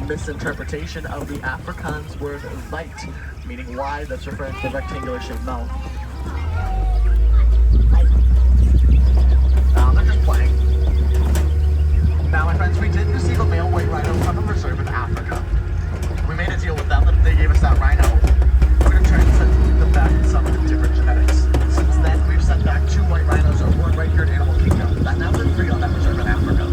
misinterpretation of the Afrikaans word light, meaning wide, that's referring to the rectangular shaped mouth. They're just playing. Now, my friends, we did receive a male white rhino from a reserve in Africa. We made a deal with them that if they gave us that rhino, we're in turn send them back some of the different genetics. Since then, we've sent back 2 white rhinos that were right here in Animal Kingdom that now live free on that reserve in Africa.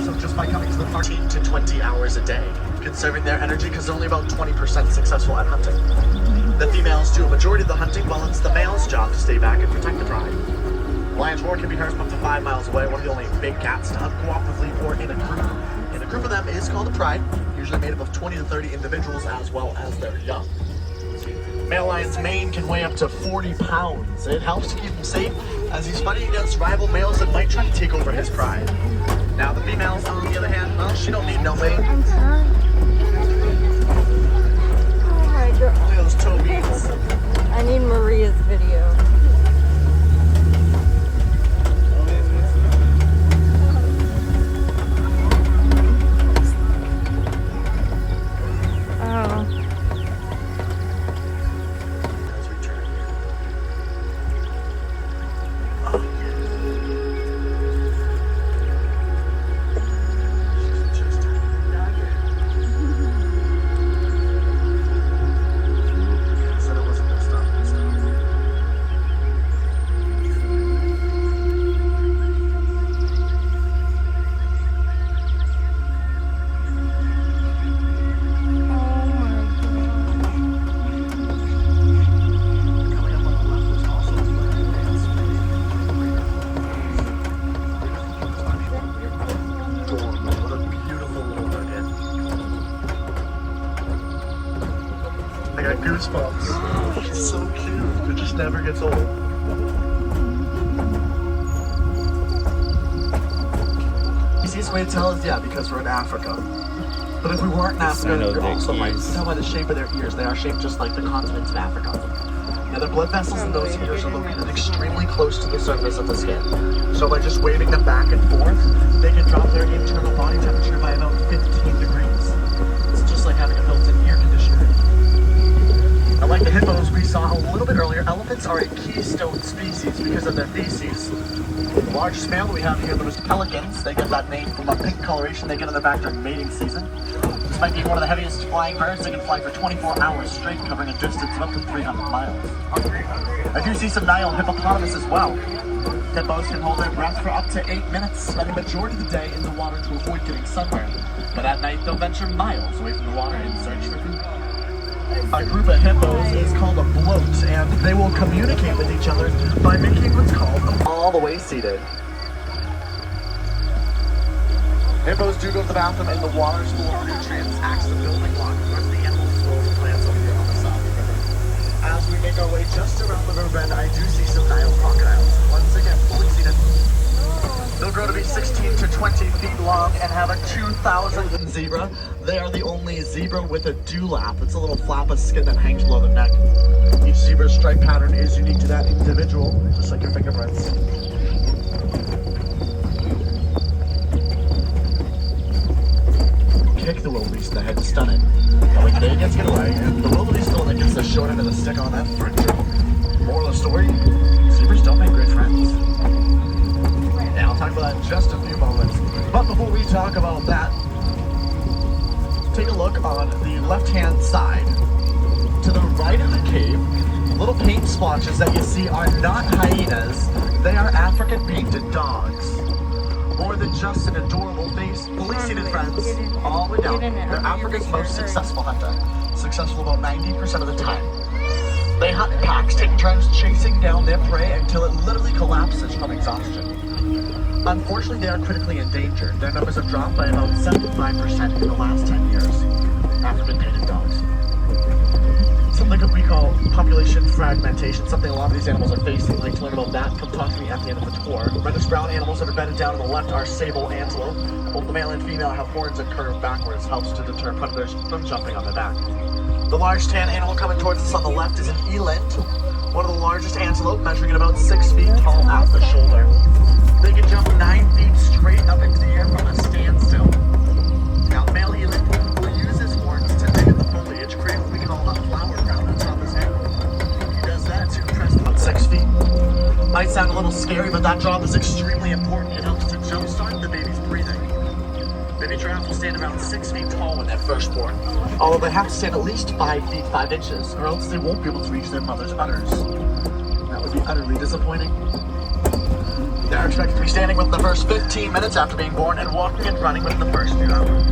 So just by coming to the park 18 to 20 hours a day, conserving their energy because they're only about 20% successful at hunting. The females do a majority of the hunting while it's the male's job to stay back and protect the pride. Lion's roar can be heard from up to 5 miles away, one of the only big cats to hunt cooperatively or in a group. And a group of them is called a pride, usually made up of 20 to 30 individuals as well as their young. Male lion's mane can weigh up to 40 pounds. It helps to keep him safe as he's fighting against rival males that might try to take over his pride. Now the females, on the other hand, well, she don't need no mate. I'm trying. Oh my god. Look at those toe beats. I need Maria's video. Goosebumps. It's so cute. It just never gets old. Easiest way to tell is, yeah, because we're in Africa. But if we weren't in Africa, you're also right. You can tell by the shape of their ears. They are shaped just like the continents of Africa. Now, the blood vessels in those ears are located extremely close to the surface of the skin. So by just waving them back and forth, they can drop their internal body temperature by about 15 degrees. It's just like having a built-in air conditioner. Now, like the hippos we saw a little bit earlier, elephants are a keystone species because of their feces. The largest mammal we have here, those pelicans, they get that name from a pink coloration they get on their back during mating season. Despite being one of the heaviest flying birds, they can fly for 24 hours straight, covering a distance of up to 300 miles. I do see some Nile hippopotamus as well. Hippos can hold their breath for up to 8 minutes, spending the majority of the day in the water to avoid getting sunburned. But at night, they'll venture miles away from the water in search for food. A group of hippos is called a bloat, and they will communicate with each other by making what's called all the way seated. Hippos do go to the bathroom in the water full of nutrients, acts the building block for the animals as well as the plants over here on the side of the river. As we make our way just around the river bend, I do see some Nile crocodiles. Once again, fully seated. They'll grow to be 16 to 20 feet long and have a 2,000 zebra. They are the only zebra with a dewlap. It's a little flap of skin that hangs below the neck. Each zebra's stripe pattern is unique to that individual, just like your fingerprints. Kick the wildebeest in the head to stun it. That way they gets get away, and the wildebeest the one that gets the short end of the stick on that front. Moral of the story, zebras don't make great friends. Yeah, I'll talk about that in just a few moments. But before we talk about that, take a look on the left-hand side. To the right of the cave, little paint splotches that you see are not hyenas. They are African painted dogs. More than just an adorable face, fully seated friends, all the way down. They're Africa's most successful hunter. Successful about 90% of the time. They hunt in packs, taking turns chasing down their prey until it literally collapses from exhaustion. Unfortunately, they are critically endangered. Their numbers have dropped by about 75% in the last 10 years. African painted dogs. Something that we call population fragmentation, something a lot of these animals are facing. Like to learn about that, come talk to me at the end of the tour. Reddish brown animals that are bedded down on the left are sable antelope. Both the male and female have horns that curve backwards, helps to deter predators from jumping on their back. The large tan animal coming towards us on the left is an eland, one of the largest antelope, measuring at about 6 feet tall at the shoulder. They can jump 9 feet straight up into the air from a standstill. Now, male eland will use his that job is extremely important. It helps to jumpstart the baby's breathing. Baby giraffe will stand around 6 feet tall when they're first born, although they have to stand at least 5 feet 5 inches, or else they won't be able to reach their mother's udders. That would be utterly disappointing. They're expected to be standing within the first 15 minutes after being born and walking and running within the first few hours.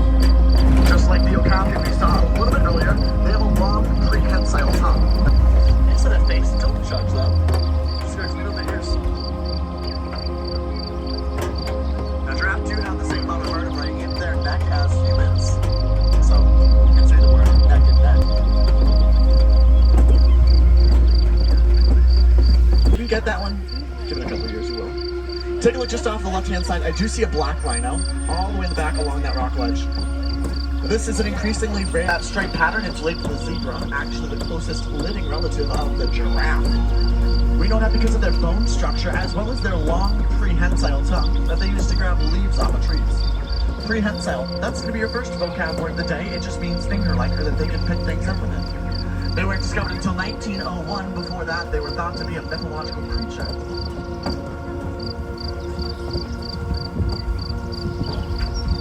Just like the okapi we saw a little bit earlier, they have a long prehensile tongue. Thanks to that face, don't judge them. Skirts me over the ears. Now, giraffes do have the same amount of vertebrae in their neck as humans. So, you can say the word neck and neck. If you get that one, give it a couple of years, you will. Take a look just off the left-hand side. I do see a black rhino all the way in the back along that rock ledge. This is an increasingly rare. That striped pattern is linked to the zebra, actually the closest living relative of the giraffe. We know that because of their bone structure as well as their long prehensile tongue that they use to grab leaves off of trees. Prehensile, that's going to be your first vocab word of the day. It just means finger-like, or that they can pick things up with it. They weren't discovered until 1901. Before that, they were thought to be a mythological creature.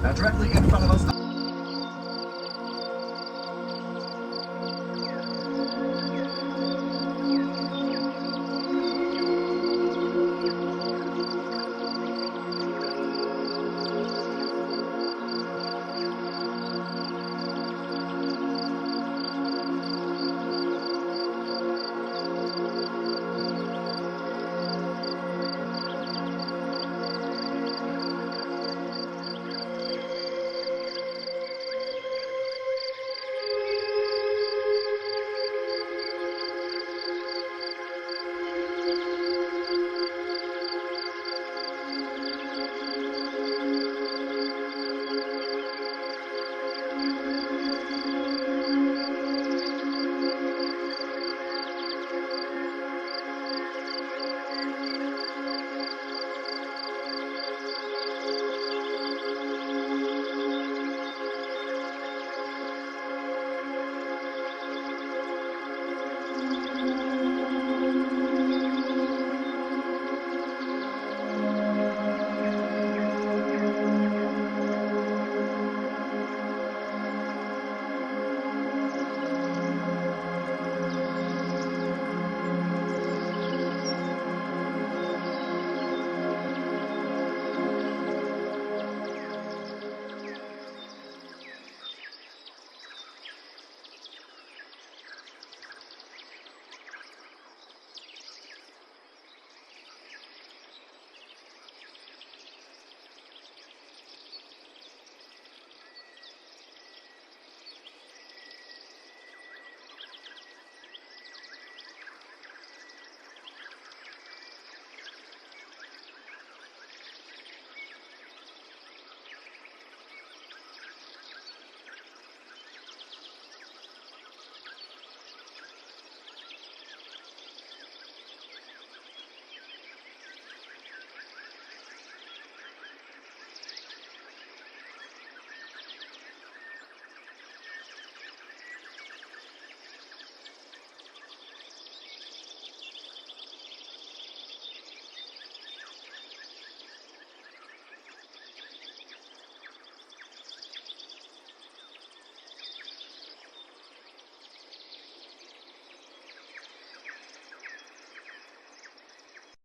Now, directly in front of us,